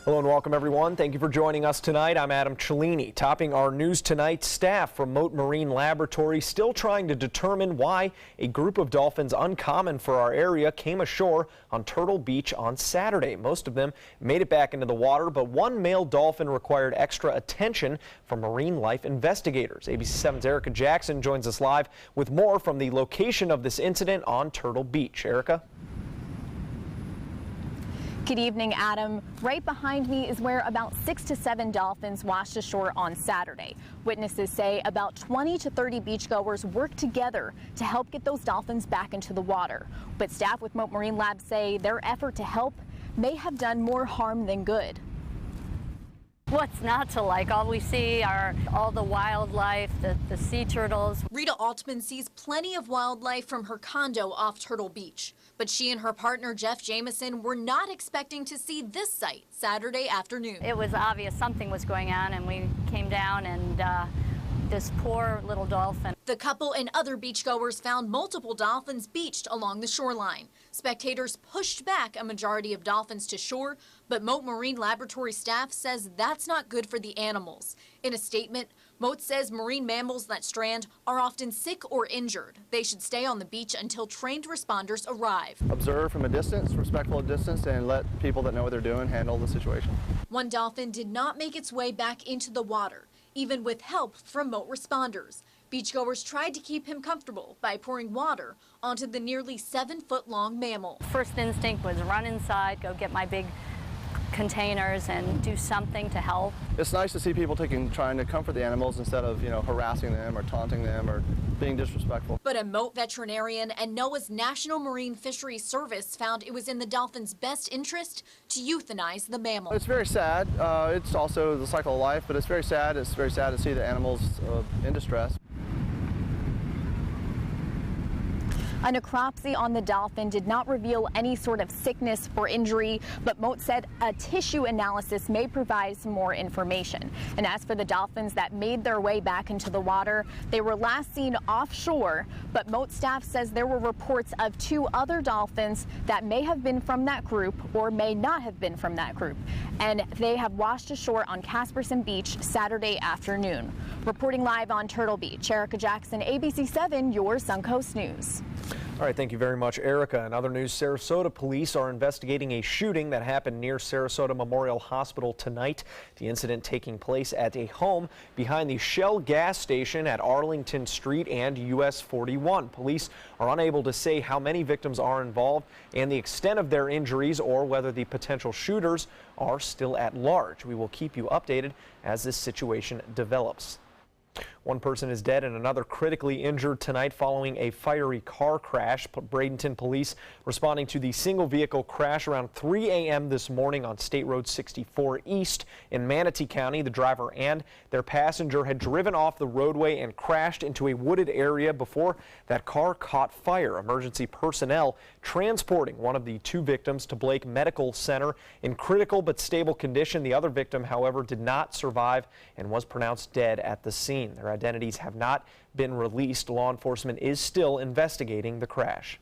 Hello and welcome everyone. Thank you for joining us tonight. I'm Adam Cellini. Topping our news tonight, staff from Mote Marine Laboratory still trying to determine why a group of dolphins uncommon for our area came ashore on Turtle Beach on Saturday. Most of them made it back into the water, but one male dolphin required extra attention from marine life investigators. ABC 7's Erica Jackson joins us live with more from the location of this incident on Turtle Beach. Erica? Good evening, Adam. Right behind me is where about 6 to 7 dolphins washed ashore on Saturday. Witnesses say about 20 to 30 beachgoers worked together to help get those dolphins back into the water. But staff with Mote Marine Lab say their effort to help may have done more harm than good. What's not to like? All we see are all the wildlife, the sea turtles. Rita Altman sees plenty of wildlife from her condo off Turtle Beach. But she and her partner, Jeff Jameson, were not expecting to see this sight Saturday afternoon. It was obvious something was going on, and we came down and this poor little dolphin. The couple and other beachgoers found multiple dolphins beached along the shoreline. Spectators pushed back a majority of dolphins to shore, but Mote Marine Laboratory staff says that's not good for the animals. In a statement, Mote says marine mammals that strand are often sick or injured. They should stay on the beach until trained responders arrive. Observe from a distance, respectful distance, and let people that know what they're doing handle the situation. One dolphin did not make its way back into the water, even with help from Mote responders. Beachgoers tried to keep him comfortable by pouring water onto the nearly 7-foot-long mammal. First instinct was run inside, go get my big containers and do something to help. It's nice to see people trying to comfort the animals instead of, harassing them or taunting them or being disrespectful. But a Mote veterinarian and NOAA's National Marine Fisheries Service found it was in the dolphin's best interest to euthanize the mammal. It's very sad. It's also the cycle of life, but it's very sad. It's very sad to see the animals in distress. A necropsy on the dolphin did not reveal any sort of sickness or injury, but Mote said a tissue analysis may provide some more information. And as for the dolphins that made their way back into the water, they were last seen offshore, but Mote staff says there were reports of 2 other dolphins that may have been from that group or may not have been from that group. And they have washed ashore on Casperson Beach Saturday afternoon. Reporting live on Turtle Beach, Erica Jackson, ABC 7, your Suncoast News. All right, thank you very much, Erica. In other news, Sarasota police are investigating a shooting that happened near Sarasota Memorial Hospital tonight. The incident taking place at a home behind the Shell gas station at Arlington Street and US 41. Police are unable to say how many victims are involved and the extent of their injuries or whether the potential shooters are still at large. We will keep you updated as this situation develops. One person is dead and another critically injured tonight following a fiery car crash. Bradenton police responding to the single vehicle crash around 3 a.m. this morning on State Road 64 East in Manatee County. The driver and their passenger had driven off the roadway and crashed into a wooded area before that car caught fire. Emergency personnel transporting one of the 2 victims to Blake Medical Center in critical but stable condition. The other victim, however, did not survive and was pronounced dead at the scene. Their identities have not been released. Law enforcement is still investigating the crash.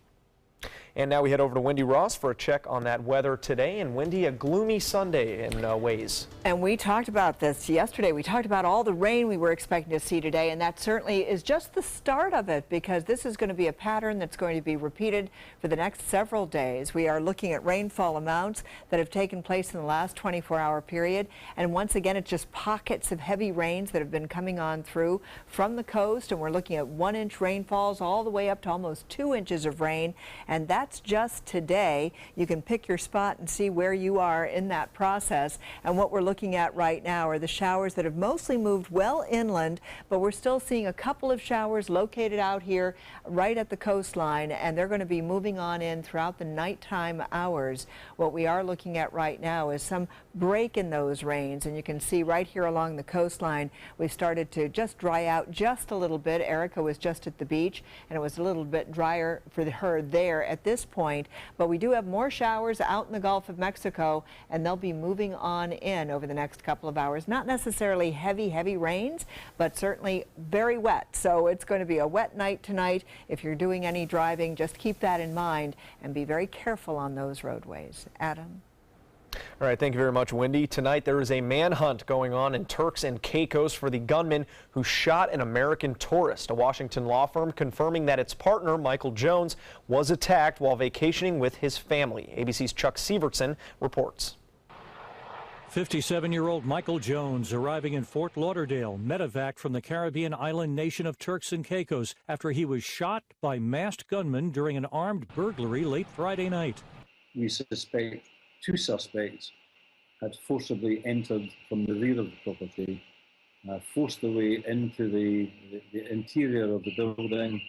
And now we head over to Wendy Ross for a check on that weather today. And Wendy, a gloomy Sunday in ways. And we talked about this yesterday. We talked about all the rain we were expecting to see today, and that certainly is just the start of it, because this is going to be a pattern that's going to be repeated for the next several days. We are looking at rainfall amounts that have taken place in the last 24-hour period, and once again it's just pockets of heavy rains that have been coming on through from the coast, and we're looking at 1-inch rainfalls all the way up to almost 2 inches of rain, and that's just today. You can pick your spot and see where you are in that process. And what we're looking at right now are the showers that have mostly moved well inland, but we're still seeing a couple of showers located out here right at the coastline, and they're going to be moving on in throughout the nighttime hours. What we are looking at right now is some break in those rains, and you can see right here along the coastline we've started to just dry out just a little bit. Erica was just at the beach, and it was a little bit drier for her there at this point, but we do have more showers out in the Gulf of Mexico, and they'll be moving on in over the next couple of hours. Not necessarily heavy rains, but certainly very wet. So it's going to be a wet night tonight. If you're doing any driving, just keep that in mind and be very careful on those roadways. Adam? All right, thank you very much, Wendy. Tonight there is a manhunt going on in Turks and Caicos for the gunman who shot an American tourist. A Washington law firm confirming that its partner, Michael Jones, was attacked while vacationing with his family. ABC's Chuck Sievertson reports. 57-year-old Michael Jones arriving in Fort Lauderdale, medevac from the Caribbean island nation of Turks and Caicos after he was shot by masked gunmen during an armed burglary late Friday night. We suspect 2 suspects had forcibly entered from the rear of the property, forced their way into the interior of the building.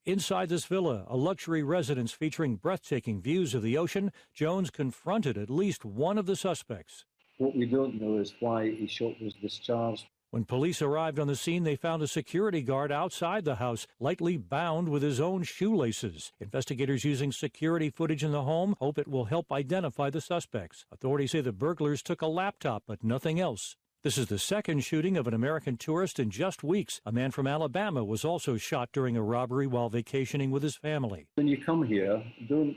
Inside this villa, a luxury residence featuring breathtaking views of the ocean, Jones confronted at least one of the suspects. What we don't know is why his shot was discharged. When police arrived on the scene, they found a security guard outside the house, lightly bound with his own shoelaces. Investigators using security footage in the home hope it will help identify the suspects. Authorities say the burglars took a laptop, but nothing else. This is the second shooting of an American tourist in just weeks. A man from Alabama was also shot during a robbery while vacationing with his family. When you come here, don't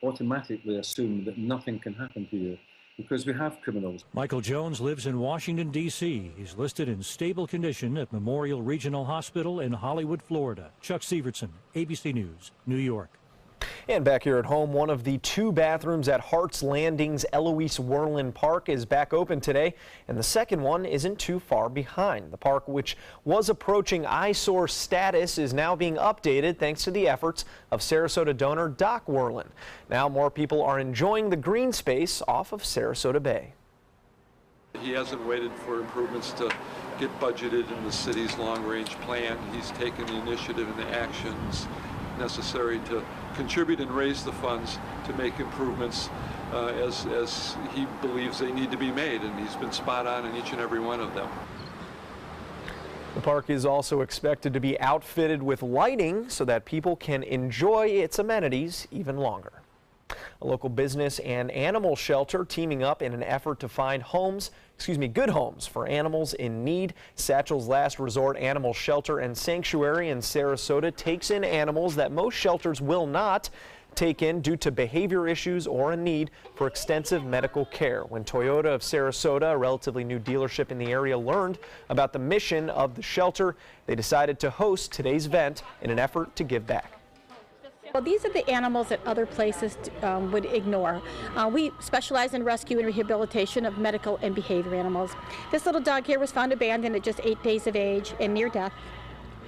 automatically assume that nothing can happen to you, because we have criminals. Michael Jones lives in Washington, D.C. He's listed in stable condition at Memorial Regional Hospital in Hollywood, Florida. Chuck Sievertson, ABC News, New York. And back here at home, one of the 2 bathrooms at Hart's Landing's Eloise Werlin Park is back open today, and the second one isn't too far behind. The park, which was approaching eyesore status, is now being updated thanks to the efforts of Sarasota donor Doc Werlin. Now more people are enjoying the green space off of Sarasota Bay. He hasn't waited for improvements to get budgeted in the city's long-range plan. He's taken the initiative and the actions necessary to contribute and raise the funds to make improvements as he believes they need to be made, and he's been spot on in each and every one of them. The park is also expected to be outfitted with lighting so that people can enjoy its amenities even longer. A local business and animal shelter teaming up in an effort to find good homes for animals in need. Satchel's Last Resort Animal Shelter and Sanctuary in Sarasota takes in animals that most shelters will not take in due to behavior issues or a need for extensive medical care. When Toyota of Sarasota, a relatively new dealership in the area, learned about the mission of the shelter, they decided to host today's event in an effort to give back. Well, these are the animals that other places would ignore. We specialize in rescue and rehabilitation of medical and behavior animals. This little dog here was found abandoned at just 8 days of age and near death.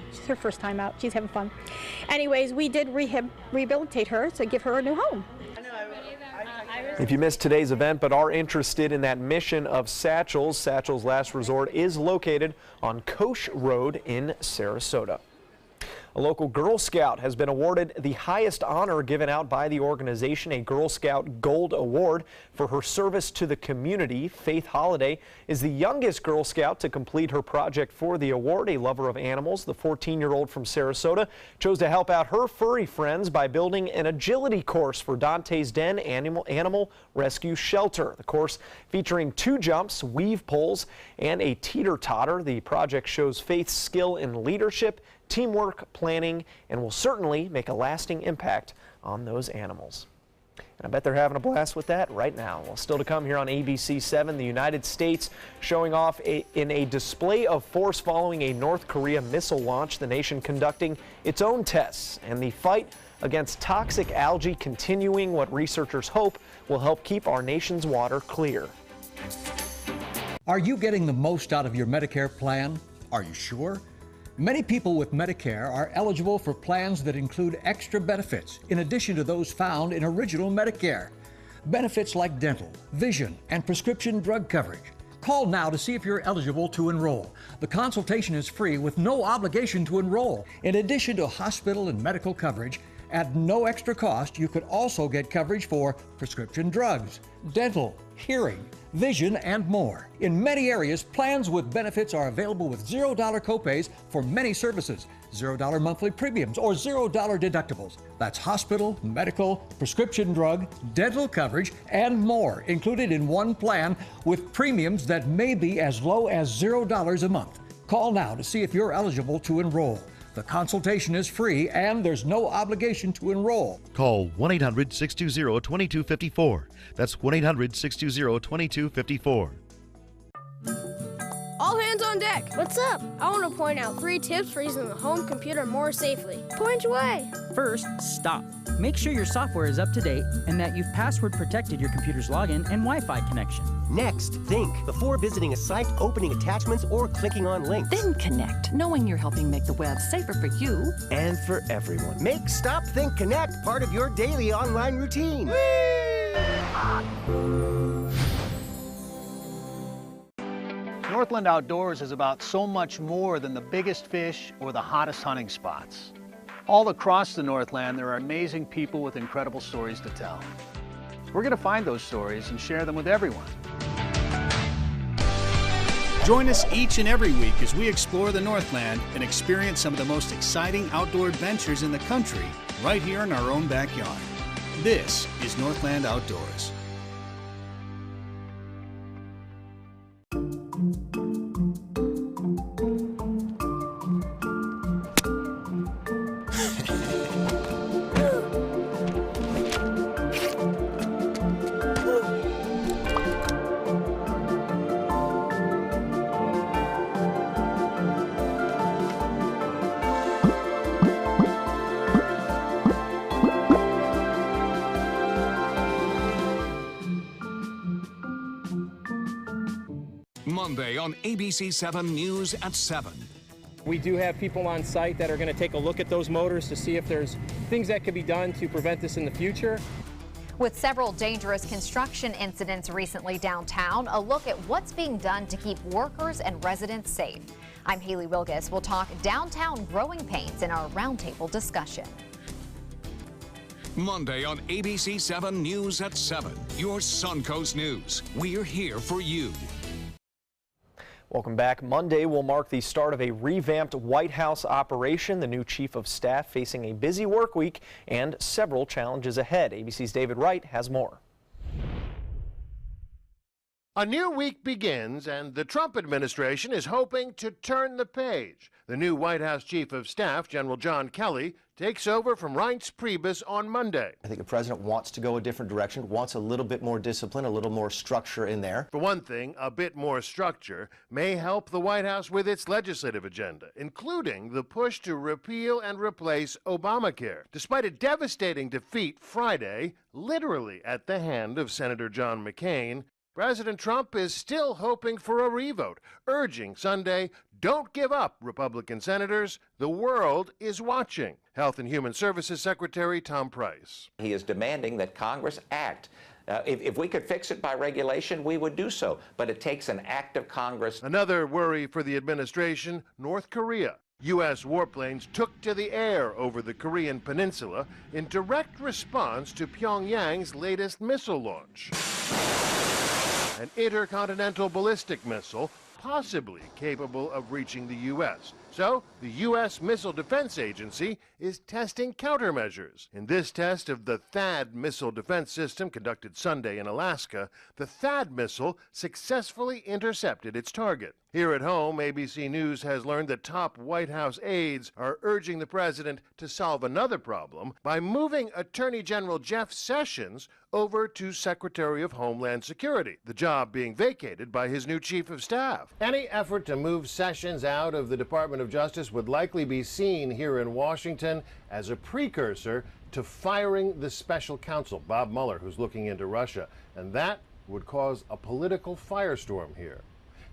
It's her first time out. She's having fun. Anyways, we did rehabilitate her to give her a new home. If you missed today's event but are interested in that mission of Satchel's, Satchel's Last Resort is located on Koch Road in Sarasota. A local Girl Scout has been awarded the highest honor given out by the organization, a Girl Scout Gold Award for her service to the community. Faith Holiday is the youngest Girl Scout to complete her project for the award. A lover of animals, the 14-year-old from Sarasota chose to help out her furry friends by building an agility course for Dante's Den Animal Rescue Shelter. The course featuring 2 jumps, weave poles, and a teeter-totter. The project shows Faith's skill in leadership, teamwork, planning, and will certainly make a lasting impact on those animals. And I bet they're having a blast with that right now. Well, still to come here on ABC 7, the United States showing off in a display of force following a North Korea missile launch, the nation conducting its own tests, and the fight against toxic algae continuing, what researchers hope will help keep our nation's water clear. Are you getting the most out of your Medicare plan? Are you sure? Many people with Medicare are eligible for plans that include extra benefits in addition to those found in original Medicare. Benefits like dental, vision, and prescription drug coverage. Call now to see if you're eligible to enroll. The consultation is free with no obligation to enroll. In addition to hospital and medical coverage, at no extra cost, you could also get coverage for prescription drugs, dental, hearing, vision, and more. In many areas, plans with benefits are available with $0 copays for many services, $0 monthly premiums, or $0 deductibles. That's hospital, medical, prescription drug, dental coverage, and more included in one plan with premiums that may be as low as $0 a month. Call now to see if you're eligible to enroll. The consultation is free and there's no obligation to enroll. Call 1-800-620-2254. That's 1-800-620-2254. All hands on deck. What's up? I want to point out 3 tips for using the home computer more safely. Point away. First, stop. Make sure your software is up to date and that you've password protected your computer's login and Wi-Fi connection. Next, think before visiting a site, opening attachments, or clicking on links. Then connect, knowing you're helping make the web safer for you and for everyone. Make Stop, Think, Connect part of your daily online routine. Northland Outdoors is about so much more than the biggest fish or the hottest hunting spots. All across the Northland, there are amazing people with incredible stories to tell. We're going to find those stories and share them with everyone. Join us each and every week as we explore the Northland and experience some of the most exciting outdoor adventures in the country right here in our own backyard. This is Northland Outdoors. Monday on ABC 7 News at 7. We do have people on site that are going to take a look at those motors to see if there's things that could be done to prevent this in the future. With several dangerous construction incidents recently downtown, a look at what's being done to keep workers and residents safe. I'm Haley Wilgus. We'll talk downtown growing pains in our roundtable discussion. Monday on ABC 7 News at 7. Your Suncoast News. We're here for you. Welcome back. Monday will mark the start of a revamped White House operation. The new chief of staff facing a busy work week and several challenges ahead. ABC's David Wright has more. A new week begins, and the Trump administration is hoping to turn the page. The new White House Chief of Staff, General John Kelly, takes over from Reince Priebus on Monday. I think the president wants to go a different direction, wants a little bit more discipline, a little more structure in there. For one thing, a bit more structure may help the White House with its legislative agenda, including the push to repeal and replace Obamacare. Despite a devastating defeat Friday, literally at the hand of Senator John McCain, President Trump is still hoping for a revote, urging Sunday, don't give up, Republican senators. The world is watching. Health and Human Services Secretary Tom Price. He is demanding that Congress act. If we could fix it by regulation, we would do so. But it takes an act of Congress. Another worry for the administration, North Korea. U.S. warplanes took to the air over the Korean peninsula in direct response to Pyongyang's latest missile launch. An intercontinental ballistic missile, possibly capable of reaching the U.S. So, the U.S. Missile Defense Agency is testing countermeasures. In this test of the THAAD missile defense system conducted Sunday in Alaska, the THAAD missile successfully intercepted its target. Here at home, ABC News has learned that top White House aides are urging the president to solve another problem by moving Attorney General Jeff Sessions over to Secretary of Homeland Security, the job being vacated by his new chief of staff. Any effort to move Sessions out of the Department of Justice would likely be seen here in Washington as a precursor to firing the special counsel, Bob Mueller, who's looking into Russia. And that would cause a political firestorm here.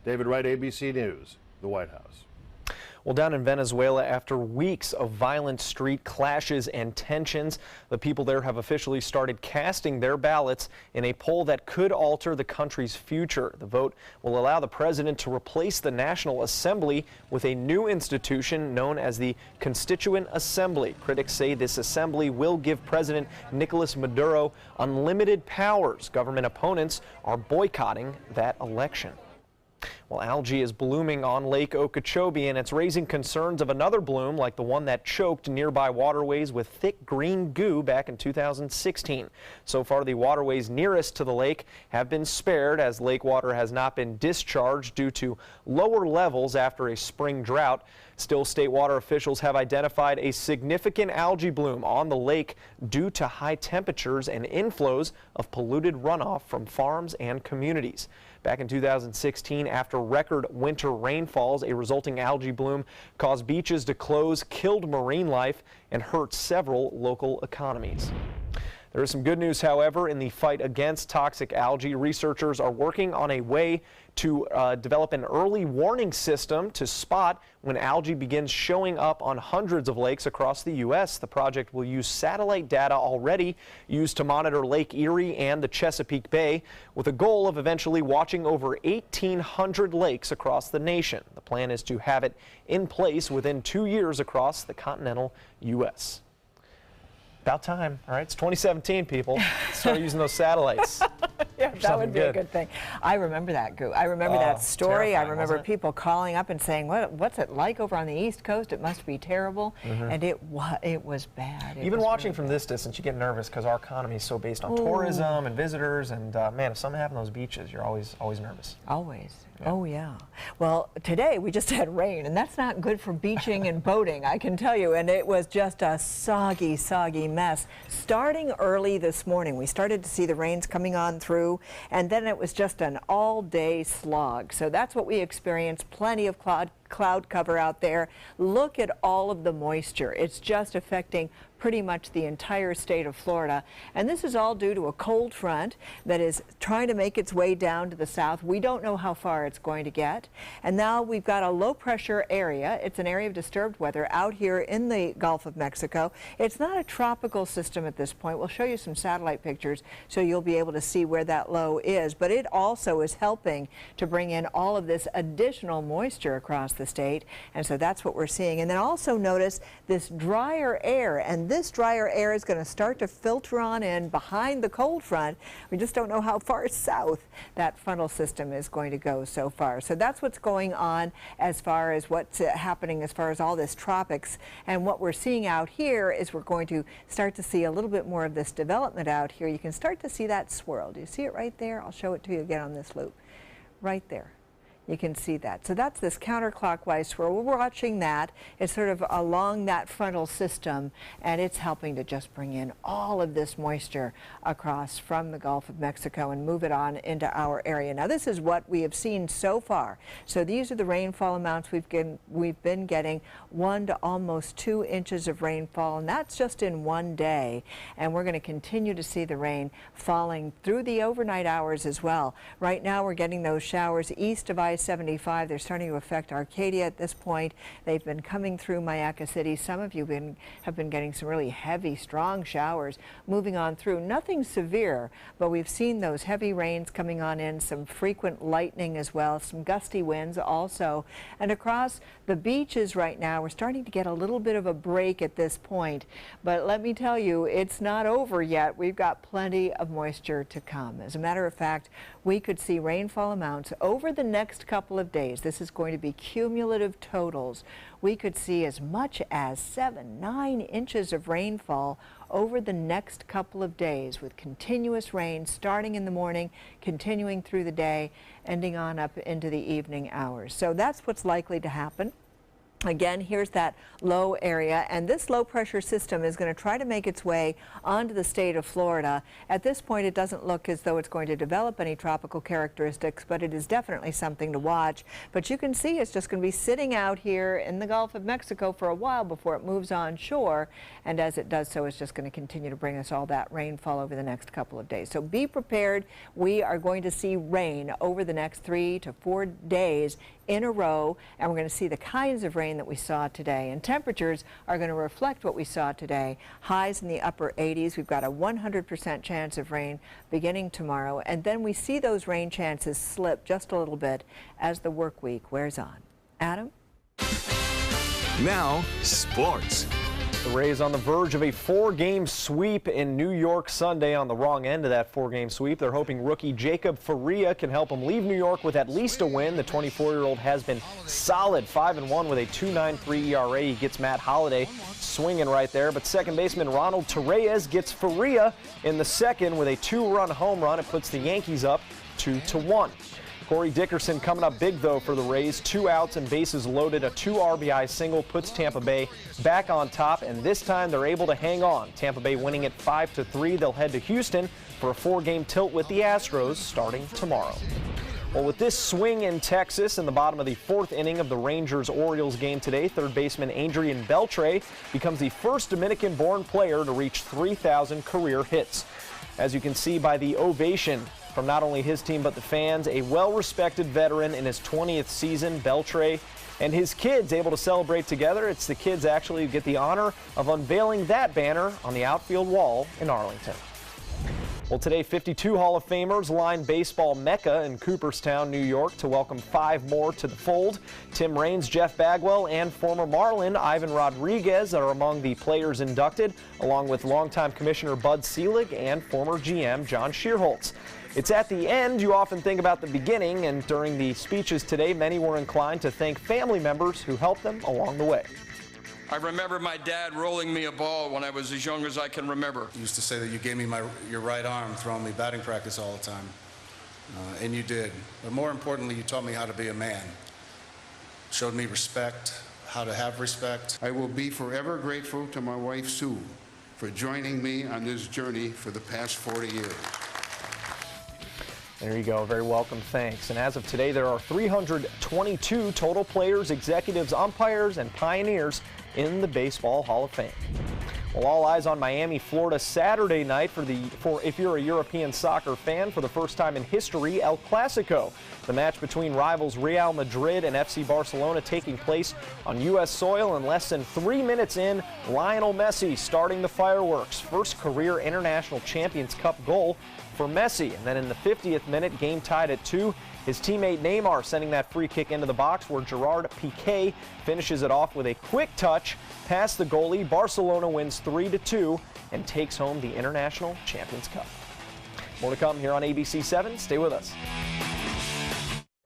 David Wright, ABC News, the White House. Well, down in Venezuela, after weeks of violent street clashes and tensions, the people there have officially started casting their ballots in a poll that could alter the country's future. The vote will allow the president to replace the National Assembly with a new institution known as the Constituent Assembly. Critics say this assembly will give President Nicolas Maduro unlimited powers. Government opponents are boycotting that election. Well, algae is blooming on Lake Okeechobee, and it's raising concerns of another bloom like the one that choked nearby waterways with thick green goo back in 2016. So far, the waterways nearest to the lake have been spared as lake water has not been discharged due to lower levels after a spring drought. Still, state water officials have identified a significant algae bloom on the lake due to high temperatures and inflows of polluted runoff from farms and communities. Back in 2016, after record winter rainfalls, a resulting algae bloom caused beaches to close, killed marine life, and hurt several local economies. There is some good news, however, in the fight against toxic algae. Researchers are working on a way to develop an early warning system to spot when algae begins showing up on hundreds of lakes across the U.S. The project will use satellite data already used to monitor Lake Erie and the Chesapeake Bay, with a goal of eventually watching over 1,800 lakes across the nation. The plan is to have it in place within 2 years across the continental U.S. About time. All right, it's 2017, people. Start using those satellites. Yeah, that would be a good thing. I remember that, Goo. I remember that story. I remember people calling up and saying, "What's it like over on the East Coast? It must be terrible." And it was bad. Even watching from this distance, you get nervous because our economy is so based on tourism and visitors. And man, if something happened on those beaches, you're always nervous. Always. Yeah. Oh, yeah. Well, today we just had rain, and that's not good for beaching and boating, I can tell you. And it was just a soggy, soggy mess. Starting early this morning, we started to see the rains coming on through, and then it was just an all-day slog. So that's what we experienced. Plenty of cloud cover out there. Look at all of the moisture. It's just affecting pretty much the entire state of Florida. And this is all due to a cold front that is trying to make its way down to the south. We don't know how far it's going to get. And now we've got a low pressure area. It's an area of disturbed weather out here in the Gulf of Mexico. It's not a tropical system at this point. We'll show you some satellite pictures so you'll be able to see where that low is. But it also is helping to bring in all of this additional moisture across the state. And so that's what we're seeing. And then also notice this drier air, and this drier air is going to start to filter on in behind the cold front. We just don't know how far south that frontal system is going to go so far. So that's what's going on as far as what's happening as far as all this tropics. And what we're seeing out here is we're going to start to see a little bit more of this development out here. You can start to see that swirl. Do you see it right there? I'll show it to you again on this loop. Right there. You can see that. So that's this counterclockwise swirl. We're watching that. It's sort of along that frontal system, and it's helping to just bring in all of this moisture across from the Gulf of Mexico and move it on into our area. Now, this is what we have seen so far. So these are the rainfall amounts we've been getting, 1 to almost 2 inches of rainfall, and that's just in one day. And we're going to continue to see the rain falling through the overnight hours as well. Right now, we're getting those showers east of I-75. They're starting to affect Arcadia at this point. They've been coming through Mayaca City. Some of you have been getting some really heavy, strong showers moving on through. Nothing severe, but we've seen those heavy rains coming on in, some frequent lightning as well, some gusty winds also. And across the beaches right now, we're starting to get a little bit of a break at this point. But let me tell you, it's not over yet. We've got plenty of moisture to come. As a matter of fact, we could see rainfall amounts over the next couple of days. This is going to be cumulative totals. We could see as much as 7-9 inches of rainfall over the next couple of days, with continuous rain starting in the morning, continuing through the day, ending on up into the evening hours. So that's what's likely to happen. Again, here's that low area, and this low pressure system is going to try to make its way onto the state of Florida. At this point, it doesn't look as though it's going to develop any tropical characteristics, but it is definitely something to watch. But you can see it's just going to be sitting out here in the Gulf of Mexico for a while before it moves on shore, and as it does so, it's just going to continue to bring us all that rainfall over the next couple of days. So be prepared. We are going to see rain over the next 3 to 4 days in a row, and we're going to see the kinds of rain that we saw today. And temperatures are going to reflect what we saw today. Highs in the upper 80s. We've got a 100% chance of rain beginning tomorrow, and then we see those rain chances slip just a little bit as the work week wears on. Adam? Now, sports. The Rays on the verge of a 4-game sweep in New York Sunday. On the wrong end of that 4-game sweep, they're hoping rookie Jacob Faria can help them leave New York with at least a win. The 24-year-old has been solid, 5-1 with a 2.93 ERA. He gets Matt Holliday swinging right there, but second baseman Ronald Torreyes gets Faria in the second with a 2-run home run. It puts the Yankees up 2-1. Corey Dickerson coming up big, though, for the Rays. 2 outs and bases loaded. A 2 RBI single puts Tampa Bay back on top, and this time they're able to hang on. Tampa Bay winning it 5-3. They'll head to Houston for a 4-game tilt with the Astros starting tomorrow. Well, with this swing in Texas in the bottom of the 4th inning of the Rangers-Orioles game today, third baseman Adrian Beltre becomes the first Dominican-born player to reach 3,000 career hits. As you can see by the ovation from not only his team but the fans, a well-respected veteran in his 20th season, Beltre and his kids able to celebrate together. It's the kids actually who get the honor of unveiling that banner on the outfield wall in Arlington. Well, today 52 Hall of Famers line baseball mecca in Cooperstown, New York to welcome 5 more to the fold. Tim Raines, Jeff Bagwell, and former Marlin Ivan Rodriguez are among the players inducted, along with longtime Commissioner Bud Selig and former GM John Shearholtz. It's at the end you often think about the beginning, and during the speeches today, many were inclined to thank family members who helped them along the way. I remember my dad rolling me a ball when I was as young as I can remember. You used to say that you gave me your right arm, throwing me batting practice all the time. And you did. But more importantly, you taught me how to be a man. Showed me respect, how to have respect. I will be forever grateful to my wife, Sue, for joining me on this journey for the past 40 years. There you go. Very welcome. Thanks. And as of today, there are 322 total players, executives, umpires, and pioneers in the Baseball Hall of Fame. Well, all eyes on Miami, Florida Saturday night for if you're a European soccer fan, for the first time in history, El Clasico. The match between rivals Real Madrid and FC Barcelona taking place on U.S. soil, and less than 3 minutes in, Lionel Messi starting the fireworks. First career International Champions Cup goal for Messi. And then in the 50th minute, game tied at 2. His teammate Neymar sending that free kick into the box where Gerard Piqué finishes it off with a quick touch past the goalie. Barcelona wins 3-2 and takes home the International Champions Cup. More to come here on ABC 7. Stay with us.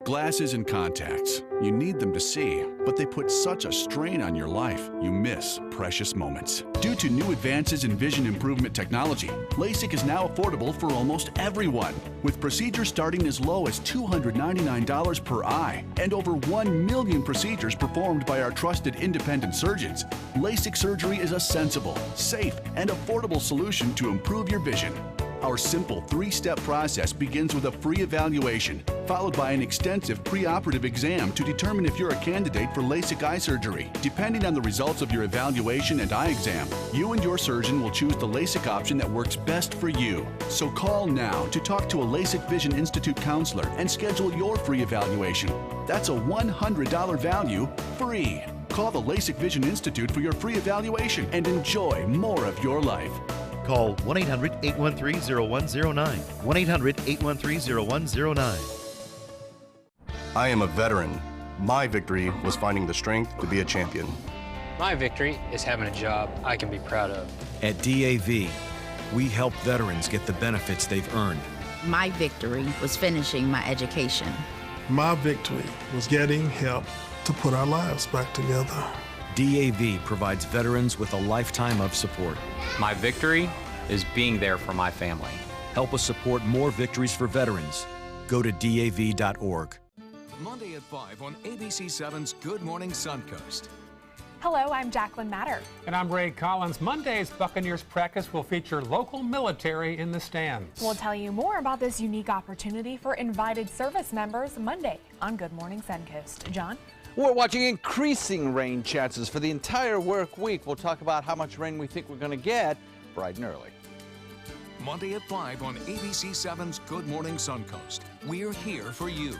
Glasses and contacts. You need them to see, but they put such a strain on your life, you miss precious moments. Due to new advances in vision improvement technology, LASIK is now affordable for almost everyone, with procedures starting as low as $299 per eye and over 1 million procedures performed by our trusted independent surgeons. LASIK surgery is a sensible, safe, and affordable solution to improve your vision. Our simple 3-step process begins with a free evaluation, followed by an extensive preoperative exam to determine if you're a candidate for LASIK eye surgery. Depending on the results of your evaluation and eye exam, you and your surgeon will choose the LASIK option that works best for you. So call now to talk to a LASIK Vision Institute counselor and schedule your free evaluation. That's a $100 value, free. Call the LASIK Vision Institute for your free evaluation and enjoy more of your life. Call 1-800-813-0109. 1-800-813-0109. I am a veteran. My victory was finding the strength to be a champion. My victory is having a job I can be proud of. At DAV, we help veterans get the benefits they've earned. My victory was finishing my education. My victory was getting help to put our lives back together. DAV provides veterans with a lifetime of support. My victory is being there for my family. Help us support more victories for veterans. Go to DAV.org. Monday at 5 on ABC7's Good Morning Suncoast. Hello, I'm Jacqueline Matter. And I'm Ray Collins. Monday's Buccaneers practice will feature local military in the stands. We'll tell you more about this unique opportunity for invited service members Monday on Good Morning Suncoast. John? We're watching increasing rain chances for the entire work week. We'll talk about how much rain we think we're going to get bright and early. Monday at 5 on ABC7's Good Morning Suncoast. We're here for you.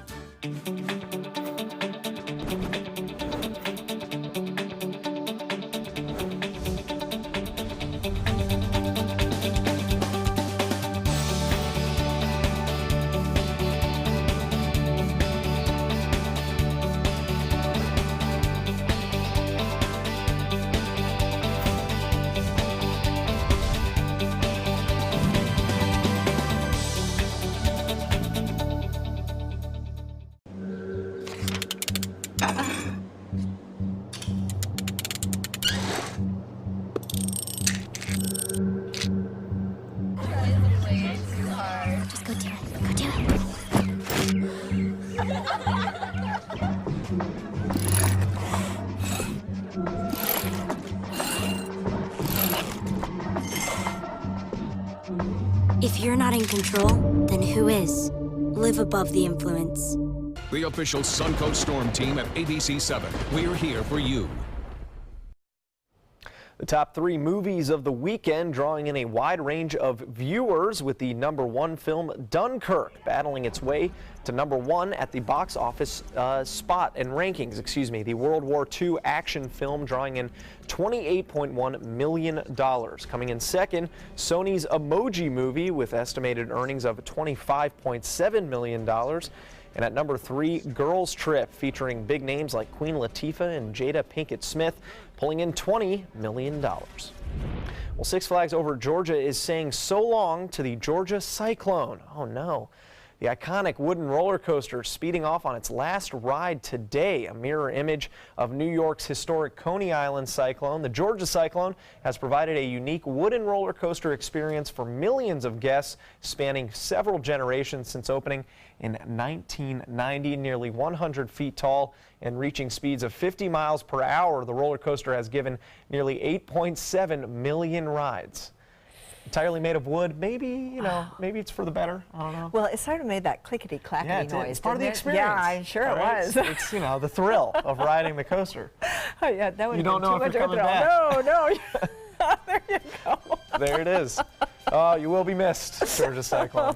Just go do it. Go do it. If you're not in control, then who is? Live above the influence. The official Suncoast Storm team at ABC 7. We're here for you. The top 3 movies of the weekend drawing in a wide range of viewers, with the #1 film Dunkirk battling its way to #1 at the box office spot and rankings. The World War II action film drawing in $28.1 million. Coming in second, Sony's Emoji Movie with estimated earnings of $25.7 million. And at #3, Girls Trip, featuring big names like Queen Latifah and Jada Pinkett Smith, pulling in $20 million. Well, Six Flags Over Georgia is saying so long to the Georgia Cyclone. Oh no. The iconic wooden roller coaster speeding off on its last ride today, a mirror image of New York's historic Coney Island Cyclone. The Georgia Cyclone has provided a unique wooden roller coaster experience for millions of guests, spanning several generations since opening in 1990. Nearly 100 feet tall and reaching speeds of 50 miles per hour, the roller coaster has given nearly 8.7 million rides. Entirely made of wood. Maybe, maybe it's for the better. I don't know. Well, it sort of made that clickety-clackety noise. It's part of the experience. Yeah, I'm sure it was. It's the thrill of riding the coaster. Oh, yeah, that would You have don't been know too if much you're of a coming thrill. back. No. There you go. There it is. You will be missed, Georgia Cyclone.